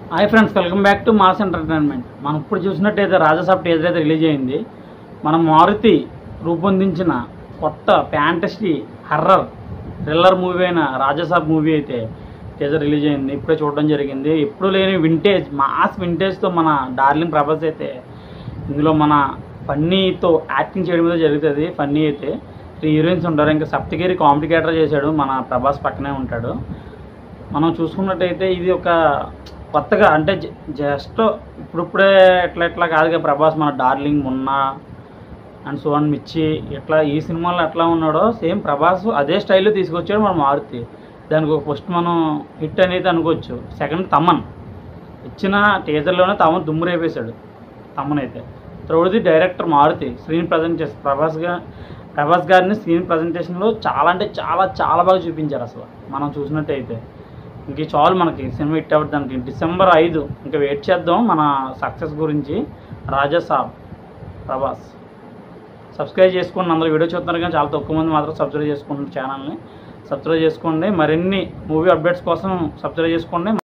Hi friends, welcome back to mass entertainment. మనం ఇప్పుడు చూసినట్టయితే రాజాసాబ్ టీజర్ అయితే రిలీజ్ అయింది. మన మారుతి రూపొందించిన కొత్త ఫ్యాంటసీ హర్రర్ థ్రిల్లర్ మూవీ అయిన రాజాసాబ్ మూవీ అయితే టీజర్ రిలీజ్ అయింది. ఇప్పుడే చూడడం జరిగింది. ఎప్పుడు లేని వింటేజ్ మాస్ వింటేజ్తో మన డార్లింగ్ ప్రభాస్ అయితే ఇందులో మన ఫన్నీతో యాక్టింగ్ చేయడం మీద జరుగుతుంది. ఫన్నీ అయితే 3 హీరోయిన్స్ ఉంటారు. ఇంకా సప్తగిరి కాంప్లికేటర్ చేశాడు, మన ప్రభాస్ పక్కనే ఉంటాడు. మనం చూసుకున్నట్టయితే ఇది ఒక కొత్తగా అంటే జస్ట్ ఇప్పుడిప్పుడే ఎట్లా కాదుగా ప్రభాస్. మన డార్లింగ్ మొన్న అండ్ సువన్ మిర్చి ఇట్లా ఈ సినిమాలో ఎట్లా ఉన్నాడో సేమ్ ప్రభాస్ అదే స్టైల్లో తీసుకొచ్చాడు మన మారుతి. దానికి ఒక ఫస్ట్ మనం హిట్ అనేది అనుకోవచ్చు. సెకండ్ తమన్ ఇచ్చిన టీజర్లోనే తమన్ దుమ్ము రేపేశాడు. తమన్ అయితే త్రోడిది డైరెక్టర్ మారుతి స్క్రీన్ ప్రజెంట్ చేసి ప్రభాస్ గారిని స్క్రీన్ ప్రజెంటేషన్లో చాలా అంటే చాలా బాగా చూపించారు. అసలు మనం చూసినట్టయితే ఇంక చాలు మనకి సినిమా హిట్ అవ్వదు. దానికి December 5 ఇంకా వెయిట్ చేద్దాం మన సక్సెస్ గురించి. రాజాసాబ్ ప్రభాస్ సబ్స్క్రైబ్ చేసుకోండి. అందరూ వీడియో చూస్తున్నారు కానీ చాలా తక్కువ మంది మాత్రం సబ్స్క్రైబ్ చేసుకుంటున్నారు. ఛానల్ని సబ్స్క్రైబ్ చేసుకోండి. మరిన్ని మూవీ అప్డేట్స్ కోసం సబ్స్క్రైబ్ చేసుకోండి.